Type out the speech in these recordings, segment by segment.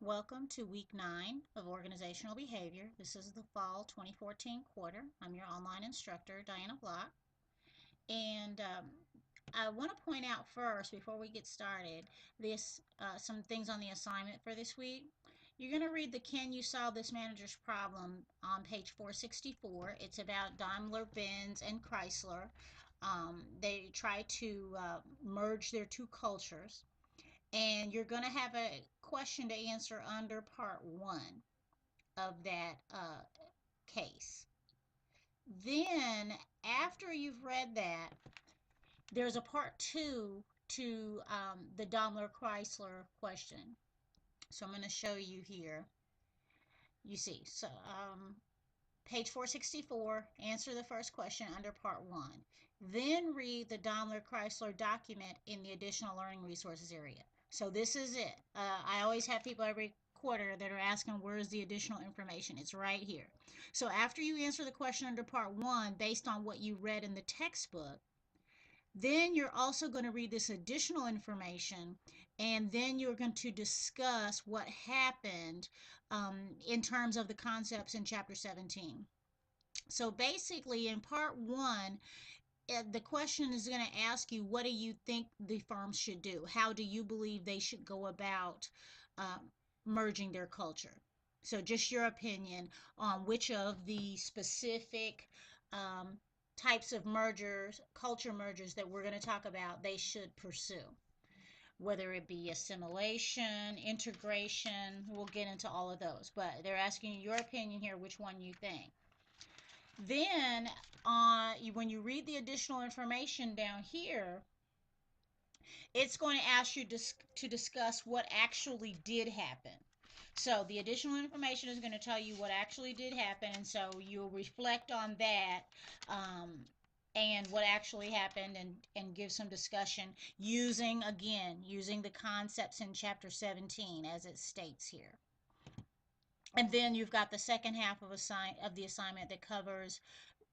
Welcome to week 9 of organizational behavior. This is the fall 2014 quarter. I'm your online instructor, Diana Block. And I want to point out first, before we get started, some things on the assignment for this week. You're going to read the Can You Solve This Manager's Problem on page 464. It's about Daimler, Benz, and Chrysler. They try to merge their two cultures, and you're going to have a question to answer under part 1 of that case. Then, after you've read that, there's a part 2 to the Daimler Chrysler question. So I'm going to show you here. You see, so page 464, answer the first question under part 1. Then read the Daimler Chrysler document in the additional learning resources area. So this is it. I always have people every quarter that are asking where's the additional information. It's right here. So after you answer the question under part 1 based on what you read in the textbook, then you're also going to read this additional information, and then you're going to discuss what happened in terms of the concepts in chapter 17. So basically, in part 1, the question is going to ask you, what do you think the firms should do? How do you believe they should go about merging their culture? So just your opinion on which of the specific types of mergers, culture mergers that we're going to talk about, they should pursue. Whether it be assimilation, integration, we'll get into all of those. But they're asking your opinion here, which one you think. Then, when you read the additional information down here, it's going to ask you to discuss what actually did happen. So the additional information is going to tell you what actually did happen, and so you'll reflect on that and what actually happened, and give some discussion using the concepts in chapter 17 as it states here. And then you've got the second half of the assignment that covers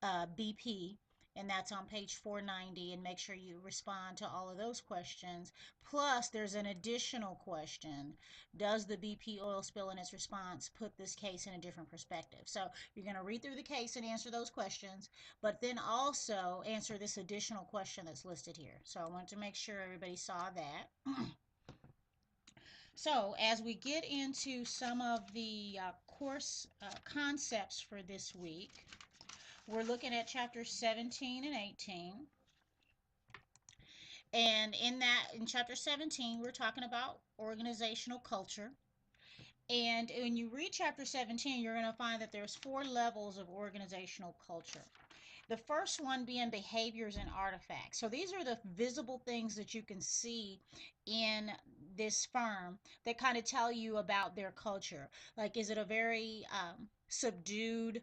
BP, and that's on page 490, and make sure you respond to all of those questions. Plus, there's an additional question. Does the BP oil spill and its response put this case in a different perspective? So you're going to read through the case and answer those questions, but then also answer this additional question that's listed here. So I want to make sure everybody saw that. So as we get into some of the course concepts for this week, we're looking at chapters 17 and 18. And in chapter 17, we're talking about organizational culture. And when you read chapter 17, you're going to find that there's 4 levels of organizational culture. The first one being behaviors and artifacts. So these are the visible things that you can see in this firm that kind of tell you about their culture. Like, is it a very subdued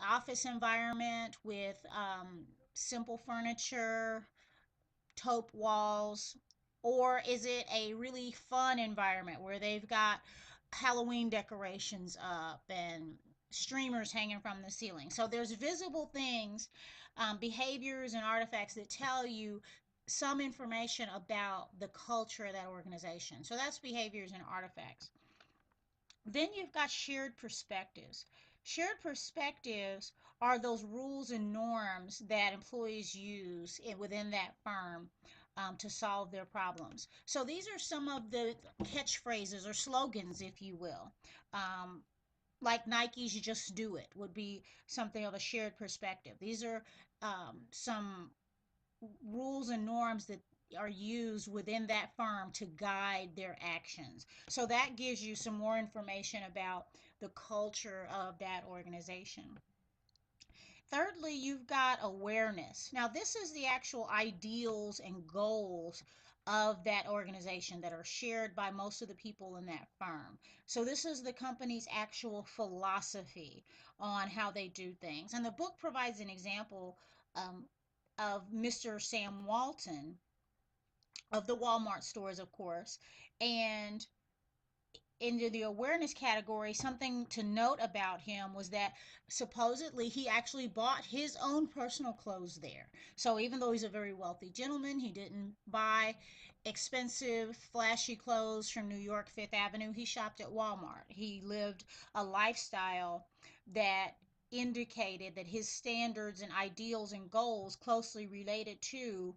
office environment with simple furniture, taupe walls, or is it a really fun environment where they've got Halloween decorations up and streamers hanging from the ceiling? So there's visible things, behaviors and artifacts that tell you some information about the culture of that organization. So that's behaviors and artifacts. Then you've got shared perspectives. Shared perspectives are those rules and norms that employees use within that firm to solve their problems. So these are some of the catchphrases or slogans, if you will. Like Nike's "You Just Do It" would be something of a shared perspective. These are some rules and norms that are used within that firm to guide their actions. So that gives you some more information about the culture of that organization. Thirdly, you've got awareness. Now, this is the actual ideals and goals of that organization that are shared by most of the people in that firm. So this is the company's actual philosophy on how they do things. And the book provides an example of Mr. Sam Walton of the Walmart stores, of course. And into the awareness category, something to note about him was that supposedly he actually bought his own personal clothes there. So even though he's a very wealthy gentleman, he didn't buy expensive, flashy clothes from New York Fifth Avenue. He shopped at Walmart. He lived a lifestyle that indicated that his standards and ideals and goals closely related to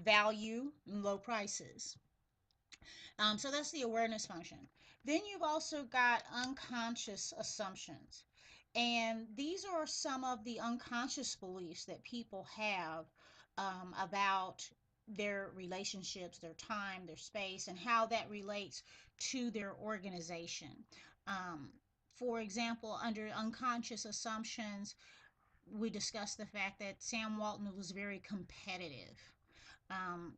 value and low prices. So that's the awareness function. Then you've also got unconscious assumptions. And these are some of the unconscious beliefs that people have about their relationships, their time, their space, and how that relates to their organization. Um, for example, under unconscious assumptions, we discussed the fact that Sam Walton was very competitive.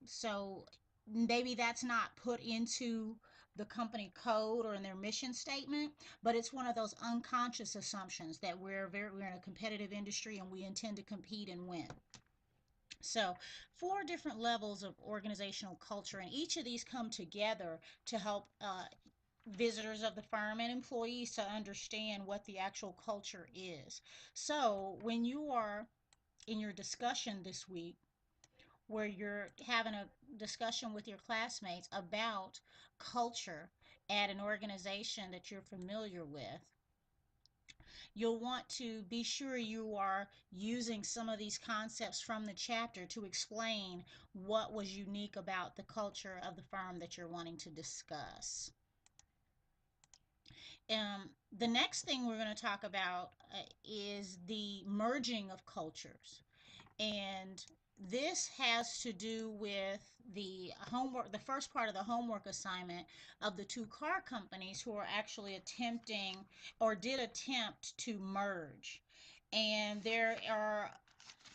So maybe that's not put into the company code or in their mission statement, but it's one of those unconscious assumptions that we're in a competitive industry and we intend to compete and win. So, four different levels of organizational culture, and each of these come together to help visitors of the firm and employees to understand what the actual culture is. So, when you are in your discussion this week, where you're having a discussion with your classmates about culture at an organization that you're familiar with, you'll want to be sure you are using some of these concepts from the chapter to explain what was unique about the culture of the firm that you're wanting to discuss. The next thing we're going to talk about is the merging of cultures. And this has to do with the homework, the first part of the homework assignment of the two car companies who are actually attempting or did attempt to merge. And there are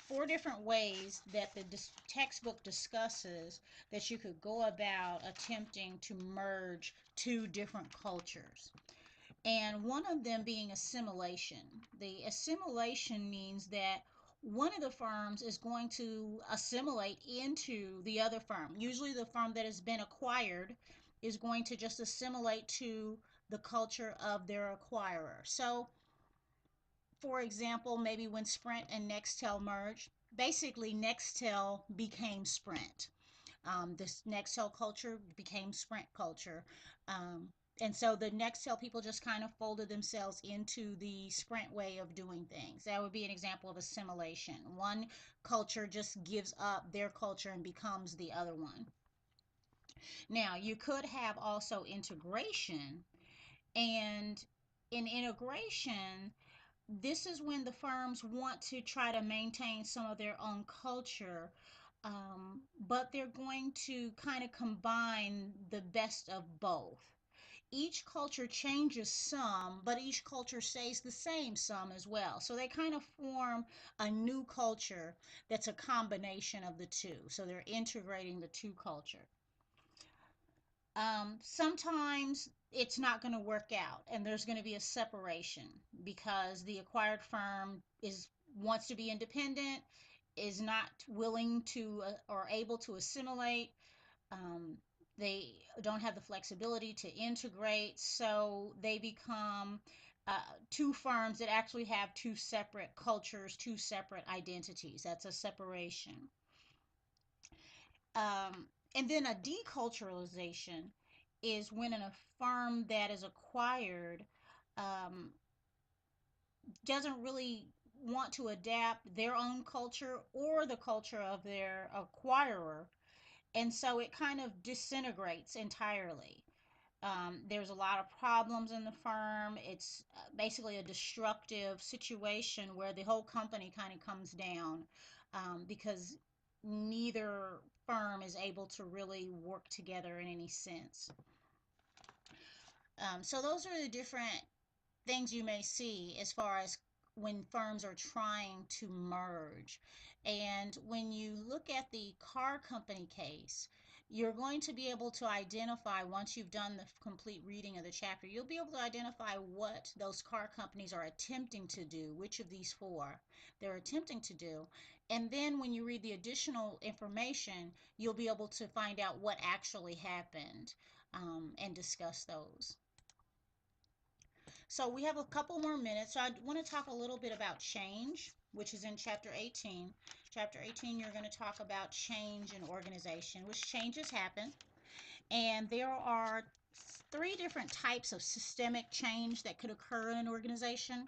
four different ways that the textbook discusses that you could go about attempting to merge two different cultures, and one of them being assimilation. The assimilation means that one of the firms is going to assimilate into the other firm. Usually, the firm that has been acquired is going to just assimilate to the culture of their acquirer. So, for example, maybe when Sprint and Nextel merged, basically Nextel became Sprint. This Nextel culture became Sprint culture. Um, and so the Nextel people just kind of folded themselves into the Sprint way of doing things. That would be an example of assimilation. One culture just gives up their culture and becomes the other one. Now, you could have also integration, and in integration, this is when the firms want to try to maintain some of their own culture, but they're going to kind of combine the best of both. Each culture changes some, but each culture stays the same some as well. So they kind of form a new culture that's a combination of the two. So they're integrating the two culture. Sometimes it's not going to work out and there's going to be a separation because the acquired firm is wants to be independent, is not willing to or able to assimilate. um, they don't have the flexibility to integrate, so they become two firms that actually have two separate cultures, two separate identities. That's a separation. um, and then a deculturalization is when a firm that is acquired um, doesn't really want to adapt their own culture or the culture of their acquirer, and so it kind of disintegrates entirely. There's a lot of problems in the firm. It's basically a destructive situation where the whole company kind of comes down because neither firm is able to really work together in any sense. So those are the different things you may see as far as when firms are trying to merge. And when you look at the car company case, you're going to be able to identify, once you've done the complete reading of the chapter, you'll be able to identify what those car companies are attempting to do, which of these four they're attempting to do. And then when you read the additional information, you'll be able to find out what actually happened. and discuss those. So we have a couple more minutes. So I want to talk a little bit about change, which is in chapter 18. Chapter 18, you're going to talk about change in organization, which changes happen. And there are three different types of systemic change that could occur in an organization.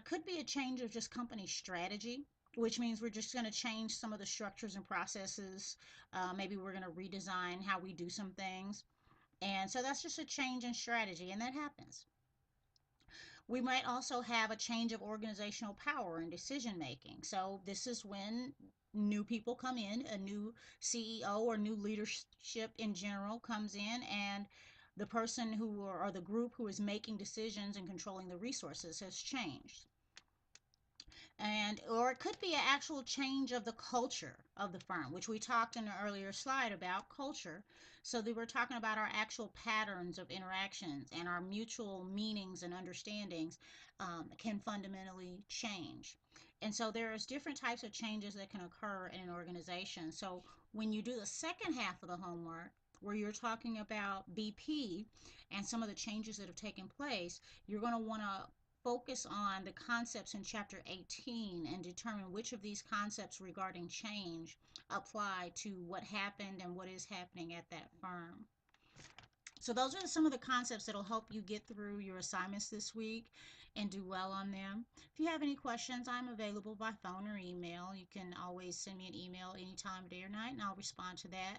Could be a change of just company strategy, which means we're just going to change some of the structures and processes. Maybe we're going to redesign how we do some things. And so that's just a change in strategy, and that happens. We might also have a change of organizational power and decision making. So this is when new people come in, a new CEO or new leadership in general comes in, and the person who or the group who is making decisions and controlling the resources has changed. And or it could be an actual change of the culture of the firm, which we talked in an earlier slide about culture. So they were talking about our actual patterns of interactions, and our mutual meanings and understandings can fundamentally change. And so there's different types of changes that can occur in an organization. So when you do the second half of the homework, where you're talking about BP and some of the changes that have taken place, you're going to want to focus on the concepts in chapter 18 and determine which of these concepts regarding change apply to what happened and what is happening at that firm. So those are some of the concepts that'll help you get through your assignments this week and do well on them. If you have any questions, I'm available by phone or email. You can always send me an email anytime, day or night, and I'll respond to that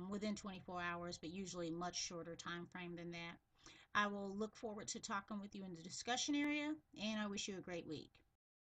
within 24 hours, but usually much shorter time frame than that. I will look forward to talking with you in the discussion area, and I wish you a great week.